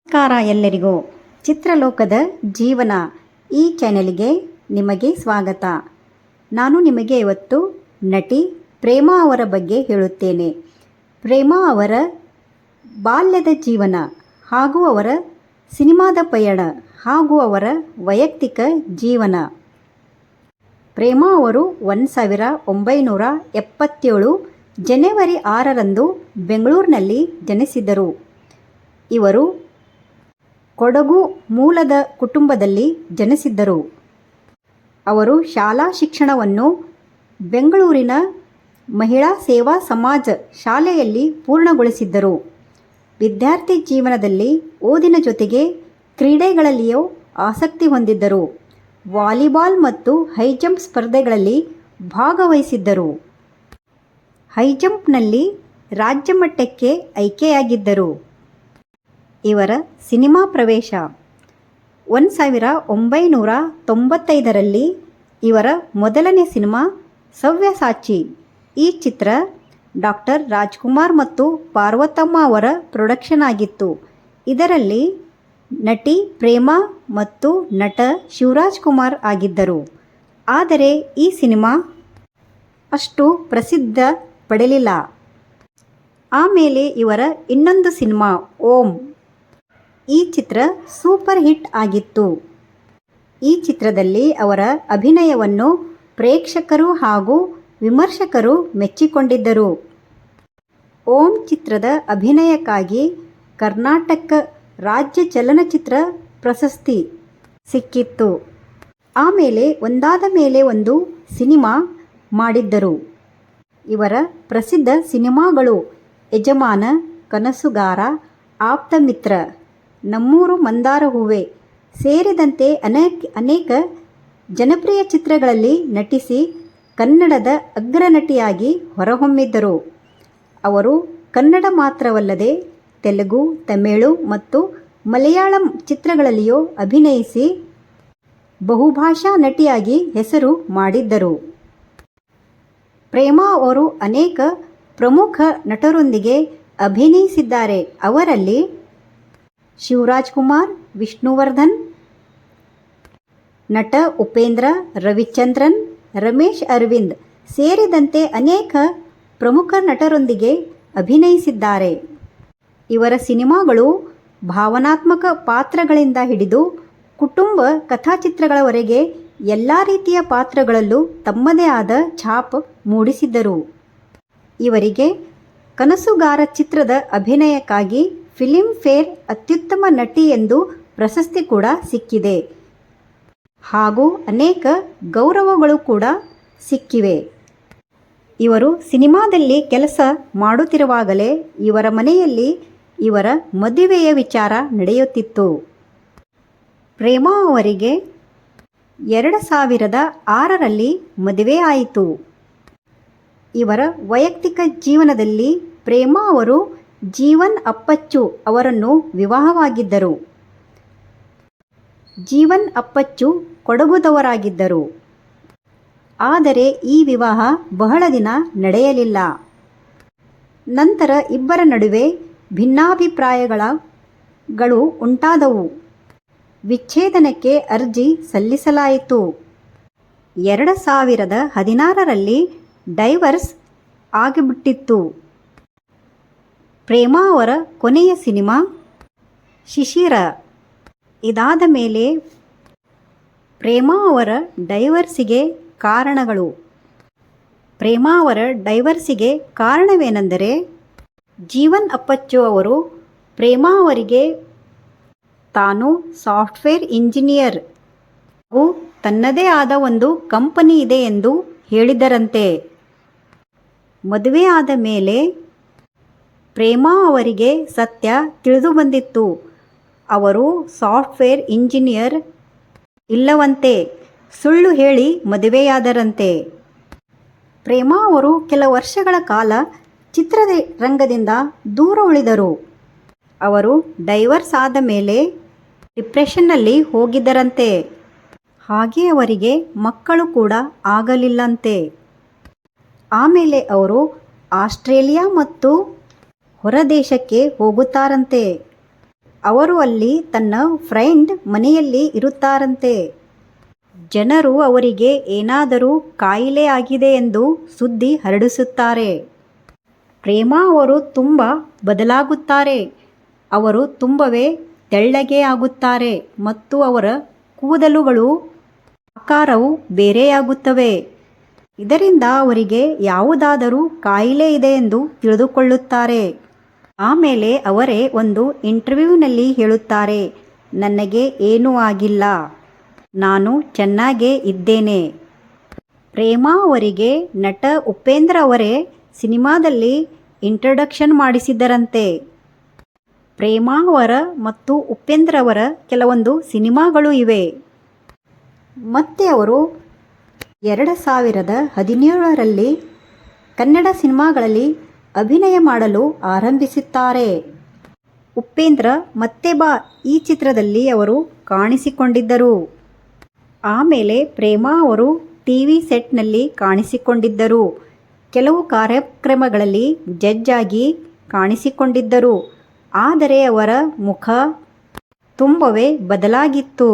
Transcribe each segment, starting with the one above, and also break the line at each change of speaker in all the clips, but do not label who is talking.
ನಮಸ್ಕಾರ ಎಲ್ಲರಿಗೂ. ಚಿತ್ರಲೋಕದ ಜೀವನ ಈ ಚಾನೆಲ್ಗೆ ನಿಮಗೆ ಸ್ವಾಗತ. ನಾನು ನಿಮಗೆ ಇವತ್ತು ನಟಿ ಪ್ರೇಮಾ ಅವರ ಬಗ್ಗೆ ಹೇಳುತ್ತೇನೆ. ಪ್ರೇಮಾ ಅವರ ಬಾಲ್ಯದ ಜೀವನ ಹಾಗೂ ಅವರ ಸಿನಿಮಾದ ಪಯಣ ಹಾಗೂ ಅವರ ವೈಯಕ್ತಿಕ ಜೀವನ. ಪ್ರೇಮಾ ಅವರು 1977 ಜನವರಿ 6ರಂದು ಬೆಂಗಳೂರಿನಲ್ಲಿ ಜನಿಸಿದರು. ಇವರು ಕೊಡಗು ಮೂಲದ ಕುಟುಂಬದಲ್ಲಿ ಜನಿಸಿದ್ದರು. ಅವರು ಶಾಲಾ ಶಿಕ್ಷಣವನ್ನು ಬೆಂಗಳೂರಿನ ಮಹಿಳಾ ಸೇವಾ ಸಮಾಜ ಶಾಲೆಯಲ್ಲಿ ಪೂರ್ಣಗೊಳಿಸಿದ್ದರು. ವಿದ್ಯಾರ್ಥಿ ಜೀವನದಲ್ಲಿ ಓದಿನ ಜೊತೆಗೆ ಕ್ರೀಡೆಗಳಲ್ಲಿಯೂ ಆಸಕ್ತಿ ಹೊಂದಿದ್ದರು. ವಾಲಿಬಾಲ್ ಮತ್ತು ಹೈಜಂಪ್ ಸ್ಪರ್ಧೆಗಳಲ್ಲಿ ಭಾಗವಹಿಸಿದ್ದರು. ಹೈಜಂಪ್ನಲ್ಲಿ ರಾಜ್ಯ ಮಟ್ಟಕ್ಕೆ ಆಯ್ಕೆಯಾಗಿದ್ದರು. ಇವರ ಸಿನಿಮಾ ಪ್ರವೇಶ 1995ರಲ್ಲಿ ಇವರ ಮೊದಲನೇ ಸಿನಿಮಾ ಸವ್ಯಸಾಚಿ. ಈ ಚಿತ್ರ ಡಾಕ್ಟರ್ ರಾಜ್ಕುಮಾರ್ ಮತ್ತು ಪಾರ್ವತಮ್ಮ ಅವರ ಪ್ರೊಡಕ್ಷನ್ ಆಗಿತ್ತು. ಇದರಲ್ಲಿ ನಟಿ ಪ್ರೇಮಾ ಮತ್ತು ನಟ ಶಿವರಾಜ್ಕುಮಾರ್ ಆಗಿದ್ದರು. ಆದರೆ ಈ ಸಿನಿಮಾ ಅಷ್ಟು ಪ್ರಸಿದ್ಧ ಪಡೆಯಲಿಲ್ಲ. ಆಮೇಲೆ ಇವರ ಇನ್ನೊಂದು ಸಿನಿಮಾ ಓಂ. ಈ ಚಿತ್ರ ಸೂಪರ್ ಹಿಟ್ ಆಗಿತ್ತು. ಈ ಚಿತ್ರದಲ್ಲಿ ಅವರ ಅಭಿನಯವನ್ನು ಪ್ರೇಕ್ಷಕರು ಹಾಗೂ ವಿಮರ್ಶಕರು ಮೆಚ್ಚಿಕೊಂಡಿದ್ದರು. ಓಂ ಚಿತ್ರದ ಅಭಿನಯಕ್ಕಾಗಿ ಕರ್ನಾಟಕ ರಾಜ್ಯ ಚಲನಚಿತ್ರ ಪ್ರಶಸ್ತಿ ಸಿಕ್ಕಿತ್ತು. ಆಮೇಲೆ ಒಂದಾದ ಮೇಲೆ ಒಂದು ಸಿನಿಮಾ ಮಾಡಿದ್ದರು. ಇವರ ಪ್ರಸಿದ್ಧ ಸಿನಿಮಾಗಳು ಯಜಮಾನ, ಕನಸುಗಾರ, ಆಪ್ತಮಿತ್ರ, ನಮ್ಮೂರು ಮಂದಾರ ಹೂವೆ ಸೇರಿದಂತೆ ಅನೇಕ ಜನಪ್ರಿಯ ಚಿತ್ರಗಳಲ್ಲಿ ನಟಿಸಿ ಕನ್ನಡದ ಅಗ್ರನಟಿಯಾಗಿ ಹೊರಹೊಮ್ಮಿದ್ದರು. ಅವರು ಕನ್ನಡ ಮಾತ್ರವಲ್ಲದೆ ತೆಲುಗು, ತಮಿಳು ಮತ್ತು ಮಲಯಾಳಂ ಚಿತ್ರಗಳಲ್ಲಿಯೂ ಅಭಿನಯಿಸಿ ಬಹುಭಾಷಾ ನಟಿಯಾಗಿ ಹೆಸರು ಮಾಡಿದ್ದರು. ಪ್ರೇಮಾ ಅವರು ಅನೇಕ ಪ್ರಮುಖ ನಟರೊಂದಿಗೆ ಅಭಿನಯಿಸಿದ್ದಾರೆ. ಅವರಲ್ಲಿ ಶಿವರಾಜ್ಕುಮಾರ್, ವಿಷ್ಣುವರ್ಧನ್, ನಟ ಉಪೇಂದ್ರ, ರವಿಚಂದ್ರನ್, ರಮೇಶ್ ಅರವಿಂದ್ ಸೇರಿದಂತೆ ಅನೇಕ ಪ್ರಮುಖ ನಟರೊಂದಿಗೆ ಅಭಿನಯಿಸಿದ್ದಾರೆ. ಇವರ ಸಿನಿಮಾಗಳು ಭಾವನಾತ್ಮಕ ಪಾತ್ರಗಳಿಂದ ಹಿಡಿದು ಕುಟುಂಬ ಕಥಾಚಿತ್ರಗಳವರೆಗೆ ಎಲ್ಲ ರೀತಿಯ ಪಾತ್ರಗಳಲ್ಲೂ ತಮ್ಮದೇ ಆದ ಛಾಪ್ ಮೂಡಿಸಿದ್ದರು. ಇವರಿಗೆ ಕನಸುಗಾರ ಚಿತ್ರದ ಅಭಿನಯಕ್ಕಾಗಿ ಫಿಲ್ಮ್ ಫೇರ್ ಅತ್ಯುತ್ತಮ ನಟಿ ಎಂದು ಪ್ರಶಸ್ತಿ ಕೂಡ ಸಿಕ್ಕಿದೆ ಹಾಗೂ ಅನೇಕ ಗೌರವಗಳು ಕೂಡ ಸಿಕ್ಕಿವೆ. ಇವರು ಸಿನಿಮಾದಲ್ಲಿ ಕೆಲಸ ಮಾಡುತ್ತಿರುವಾಗಲೇ ಇವರ ಮನೆಯಲ್ಲಿ ಇವರ ಮದುವೆಯ ವಿಚಾರ ನಡೆಯುತ್ತಿತ್ತು. ಪ್ರೇಮಾ ಅವರಿಗೆ 2006ರಲ್ಲಿ ಮದುವೆ ಆಯಿತು. ಇವರ ವೈಯಕ್ತಿಕ ಜೀವನದಲ್ಲಿ ಪ್ರೇಮಾ ಅವರು ಜೀವನ್ ಅಪ್ಪಚ್ಚು ಅವರನ್ನು ವಿವಾಹವಾಗಿದ್ದರು. ಜೀವನ್ ಅಪ್ಪಚ್ಚು ಕೊಡಗುದವರಾಗಿದ್ದರು. ಆದರೆ ಈ ವಿವಾಹ ಬಹಳ ದಿನ ನಡೆಯಲಿಲ್ಲ. ನಂತರ ಇಬ್ಬರ ನಡುವೆ ಭಿನ್ನಾಭಿಪ್ರಾಯಗಳು ಉಂಟಾದವು. ವಿಚ್ಛೇದನಕ್ಕೆ ಅರ್ಜಿ ಸಲ್ಲಿಸಲಾಯಿತು. 2016ರಲ್ಲಿ ಡೈವರ್ಸ್ ಆಗಿಬಿಟ್ಟಿತ್ತು. ಪ್ರೇಮಾ ಅವರ ಕೊನೆಯ ಸಿನಿಮಾ ಶಿಶಿರ. ಇದಾದ ಮೇಲೆ ಪ್ರೇಮಾ ಅವರ ಡೈವರ್ಸಿಗೆ ಕಾರಣಗಳು. ಪ್ರೇಮಾ ಅವರ ಡೈವರ್ಸಿಗೆ ಕಾರಣವೇನೆಂದರೆ ಜೀವನ್ ಅಪ್ಪಚ್ಚು ಅವರು ಪ್ರೇಮಾ ಅವರಿಗೆ ತಾನು ಸಾಫ್ಟ್ವೇರ್ ಇಂಜಿನಿಯರ್ ಹಾಗೂ ತನ್ನದೇ ಆದ ಒಂದು ಕಂಪನಿ ಇದೆ ಎಂದು ಹೇಳಿದರಂತೆ. ಮದುವೆ ಆದ ಮೇಲೆ ಪ್ರೇಮಾ ಅವರಿಗೆ ಸತ್ಯ ತಿಳಿದು ಬಂದಿತ್ತು. ಅವರು ಸಾಫ್ಟ್ವೇರ್ ಇಂಜಿನಿಯರ್ ಇಲ್ಲವಂತೆ. ಸುಳ್ಳು ಹೇಳಿ ಮದುವೆಯಾದರಂತೆ. ಪ್ರೇಮಾ ಅವರು ಕೆಲ ವರ್ಷಗಳ ಕಾಲ ಚಿತ್ರರಂಗದಿಂದ ದೂರ ಉಳಿದರು. ಅವರು ಡೈವರ್ಸ್ ಆದ ಮೇಲೆ ಡಿಪ್ರೆಷನ್ನಲ್ಲಿ ಹೋಗಿದ್ದರಂತೆ. ಹಾಗೆ ಅವರಿಗೆ ಮಕ್ಕಳು ಕೂಡ ಆಗಲಿಲ್ಲಂತೆ. ಆಮೇಲೆ ಅವರು ಆಸ್ಟ್ರೇಲಿಯಾ ಮತ್ತು ಹೊರದೇಶಕ್ಕೆ ಹೋಗುತ್ತಾರಂತೆ. ಅವರು ಅಲ್ಲಿ ತನ್ನ ಫ್ರೆಂಡ್ ಮನೆಯಲ್ಲಿ ಇರುತ್ತಾರಂತೆ. ಜನರು ಅವರಿಗೆ ಏನಾದರೂ ಕಾಯಿಲೆ ಆಗಿದೆ ಎಂದು ಸುದ್ದಿ ಹರಡಿಸುತ್ತಾರೆ. ಪ್ರೇಮಾ ಅವರು ತುಂಬ ಬದಲಾಗುತ್ತಾರೆ. ಅವರು ತುಂಬವೇ ತೆಳ್ಳಗೆ ಆಗುತ್ತಾರೆ ಮತ್ತು ಅವರ ಕೂದಲುಗಳು ಆಕಾರವು ಬೇರೆಯಾಗುತ್ತವೆ. ಇದರಿಂದ ಅವರಿಗೆ ಯಾವುದಾದರೂ ಕಾಯಿಲೆ ಇದೆ ಎಂದು ತಿಳಿದುಕೊಳ್ಳುತ್ತಾರೆ. ಆಮೇಲೆ ಅವರೇ ಒಂದು ಇಂಟರ್ವ್ಯೂನಲ್ಲಿ ಹೇಳುತ್ತಾರೆ, ನನಗೆ ಏನೂ ಆಗಿಲ್ಲ, ನಾನು ಚೆನ್ನಾಗೇ ಇದ್ದೇನೆ. ಪ್ರೇಮಾ ಅವರಿಗೆ ನಟ ಉಪೇಂದ್ರ ಅವರೇ ಸಿನಿಮಾದಲ್ಲಿ ಇಂಟ್ರಡಕ್ಷನ್ ಮಾಡಿಸಿದ್ದರಂತೆ. ಪ್ರೇಮಾ ಅವರ ಮತ್ತು ಉಪೇಂದ್ರ ಅವರ ಕೆಲವೊಂದು ಸಿನಿಮಾಗಳು ಇವೆ. ಮತ್ತೆ ಅವರು 2017ರಲ್ಲಿ ಕನ್ನಡ ಸಿನಿಮಾಗಳಲ್ಲಿ ಅಭಿನಯ ಮಾಡಲು ಆರಂಭಿಸುತ್ತಾರೆ. ಉಪೇಂದ್ರ ಮತ್ತೆ ಬಾ ಈ ಚಿತ್ರದಲ್ಲಿ ಅವರು ಕಾಣಿಸಿಕೊಂಡಿದ್ದರು. ಆಮೇಲೆ ಪ್ರೇಮಾ ಅವರು ಟಿವಿ ಸೆಟ್ನಲ್ಲಿ ಕಾಣಿಸಿಕೊಂಡಿದ್ದರು. ಕೆಲವು ಕಾರ್ಯಕ್ರಮಗಳಲ್ಲಿ ಜಡ್ಜ್ ಆಗಿ ಕಾಣಿಸಿಕೊಂಡಿದ್ದರು. ಆದರೆ ಅವರ ಮುಖ ತುಂಬವೇ ಬದಲಾಗಿತ್ತು.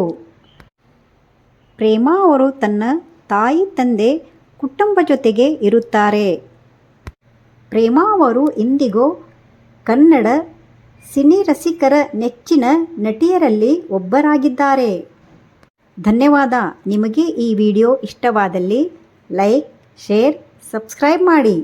ಪ್ರೇಮಾ ಅವರು ತನ್ನ ತಾಯಿ ತಂದೆ ಕುಟುಂಬ ಜೊತೆಗೆ ಇರುತ್ತಾರೆ. ಪ್ರೇಮಾ ಅವರು ಇಂದಿಗೂ ಕನ್ನಡ ಸಿನಿ ರಸಿಕರ ನೆಚ್ಚಿನ ನಟಿಯರಲ್ಲಿ ಒಬ್ಬರಾಗಿದ್ದಾರೆ. ಧನ್ಯವಾದ. ನಿಮಗೆ ಈ ವಿಡಿಯೋ ಇಷ್ಟವಾದಲ್ಲಿ ಲೈಕ್, ಶೇರ್, ಸಬ್ಸ್ಕ್ರೈಬ್ ಮಾಡಿ.